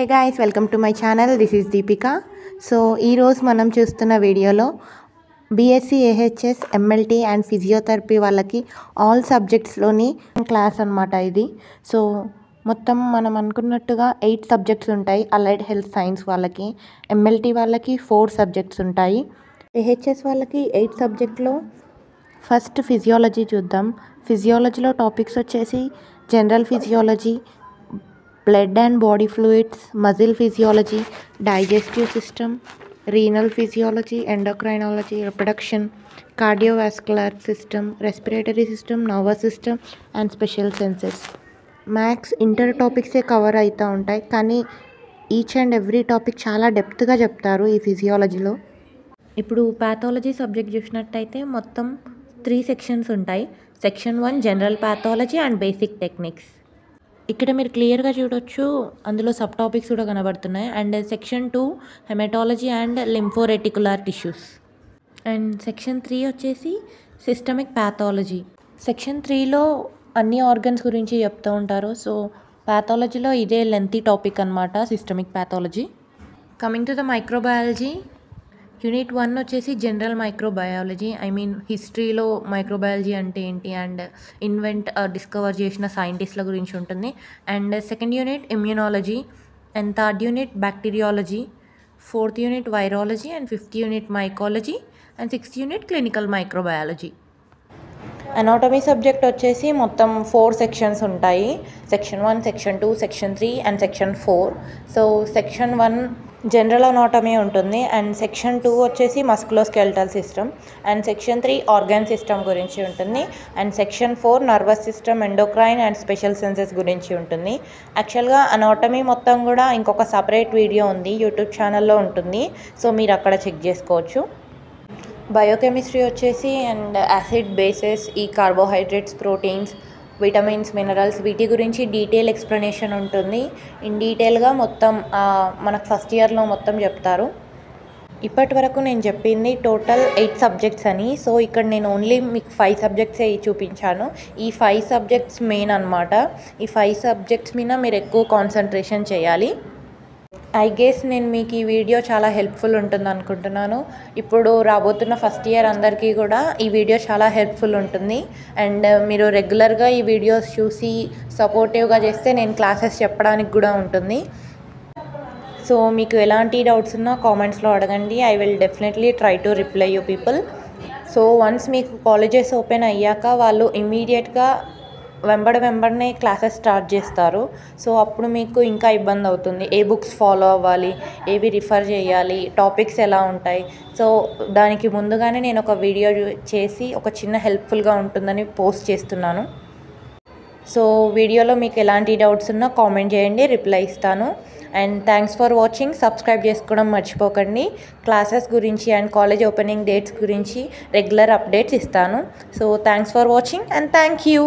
Hey guys, welcome to my channel. This is Deepika. So ఈరోజు మనం చూస్తున్న వీడియోలో BSc AHS MLT and physiotherapy వాళ్ళకి ఆల్ సబ్జెక్ట్స్లోని క్లాస్ అనమాట ఇది. సో మొత్తం మనం అనుకున్నట్టుగా 8 సబ్జెక్ట్స్ ఉంటాయి. అలైడ్ హెల్త్ సైన్స్ వాళ్ళకి, ఎంఎల్టీ వాళ్ళకి 4 సబ్జెక్ట్స్ ఉంటాయి. ఏహెచ్ఎస్ వాళ్ళకి 8 సబ్జెక్ట్లో ఫస్ట్ ఫిజియాలజీ చూద్దాం. ఫిజియాలజీలో టాపిక్స్ వచ్చేసి general physiology, blood and body fluids, muscle physiology, digestive system, renal physiology, endocrinology, reproduction, cardiovascular system, respiratory system, nervous system and special senses. Maths inter టాపిక్సే cover అవుతూ ఉంటాయి, కానీ ఈచ్ అండ్ ఎవ్రీ టాపిక్ చాలా డెప్త్గా చెప్తారు ఈ ఫిజియాలజీలో. ఇప్పుడు ప్యాథాలజీ సబ్జెక్ట్ చూసినట్టయితే మొత్తం 3 సెక్షన్స్ ఉంటాయి. Section 1 general pathology and basic techniques. ఇక్కడ మీరు క్లియర్గా చూడొచ్చు, అందులో సబ్ టాపిక్స్ కూడా కనబడుతున్నాయి. And section 2 haematology and lymphoreticular tissues. And section 3 వచ్చేసి సిస్టమిక్ ప్యాథాలజీ. సెక్షన్ 3లో అన్ని ఆర్గన్స్ గురించి చెప్తూ ఉంటారు. సో ప్యాథాలజీలో ఇదే లెంతీ టాపిక్ అనమాట, systemic pathology. Coming to the microbiology, unit 1 వచ్చేసి జనరల్ మైక్రోబయాలజీ, హిస్టరీలో మైక్రోబయాలజీ అంటే ఏంటి అండ్ డిస్కవర్ చేసిన సైంటిస్ట్ల గురించి ఉంటుంది. And second unit immunology, and third unit bacteriology, fourth unit virology, and fifth unit mycology, and sixth unit clinical microbiology. Anatomy subject వచ్చేసి మొత్తం 4 సెక్షన్స్ ఉంటాయి. Section 1, section 2, section 3 and section 4. So section 1 general anatomy ఉంటుంది, and section 2 వచ్చేసి musculoskeletal system, and section 3 organ system గురించి ఉంటుంది, and section 4 nervous system, endocrine and special senses గురించి ఉంటుంది. యాక్చువల్గా అనాటమీ మొత్తం కూడా ఇంకొక సపరేట్ వీడియో ఉంది, యూట్యూబ్ ఛానల్లో ఉంటుంది. సో మీరు అక్కడ చెక్ చేసుకోవచ్చు. బయోకెమిస్ట్రీ వచ్చేసి అండ్ యాసిడ్, బేసెస్, ఈ కార్బోహైడ్రేట్స్, ప్రోటీన్స్, విటమిన్స్, మినరల్స్, వీటి గురించి డీటెయిల్ ఎక్స్ప్లెనేషన్ ఉంటుంది. ఇన్ డీటెయిల్గా మొత్తం మనకు ఫస్ట్ ఇయర్లో మొత్తం చెప్తారు. ఇప్పటి వరకు నేను చెప్పింది టోటల్ 8 సబ్జెక్ట్స్ అని. సో ఇక్కడ నేను ఓన్లీ మీకు 5 సబ్జెక్ట్సే చూపించాను. ఈ 5 సబ్జెక్ట్స్ మెయిన్ అనమాట. ఈ 5 సబ్జెక్ట్స్ మీద మీరు ఎక్కువ కాన్సన్ట్రేషన్ చేయాలి. ఐ గెస్ నేను మీకు ఈ వీడియో చాలా హెల్ప్ఫుల్ ఉంటుంది అనుకుంటున్నాను. ఇప్పుడు రాబోతున్న ఫస్ట్ ఇయర్ అందరికీ కూడా ఈ వీడియో చాలా హెల్ప్ఫుల్ ఉంటుంది. అండ్ మీరు రెగ్యులర్గా ఈ వీడియోస్ చూసి సపోర్టివ్గా చేస్తే నేను క్లాసెస్ చెప్పడానికి కూడా ఉంటుంది. సో మీకు ఎలాంటి డౌట్స్ ఉన్నా కామెంట్స్లో అడగండి. I will definitely try to reply you people. So once మీకు కాలేజెస్ ఓపెన్ అయ్యాక వాళ్ళు ఇమ్మీడియట్గా వెంబడనే క్లాసెస్ స్టార్ట్ చేస్తారు. సో అప్పుడు మీకు ఇంకా ఇబ్బంది అవుతుంది. ఏ బుక్స్ ఫాలో అవ్వాలి, ఏవి రిఫర్ చేయాలి, టాపిక్స్ ఎలా ఉంటాయి. సో దానికి ముందుగానే నేను ఒక వీడియో చేసి ఒక చిన్న హెల్ప్ఫుల్గా ఉంటుందని పోస్ట్ చేస్తున్నాను. సో వీడియోలో మీకు ఎలాంటి డౌట్స్ ఉన్నా కామెంట్ చేయండి, రిప్లై ఇస్తాను. And thanks for watching. Subscribe చేసుకోవడం మర్చిపోకండి. క్లాసెస్ గురించి అండ్ కాలేజ్ ఓపెనింగ్ డేట్స్ గురించి రెగ్యులర్ అప్డేట్స్ ఇస్తాను. So thanks for watching and thank you.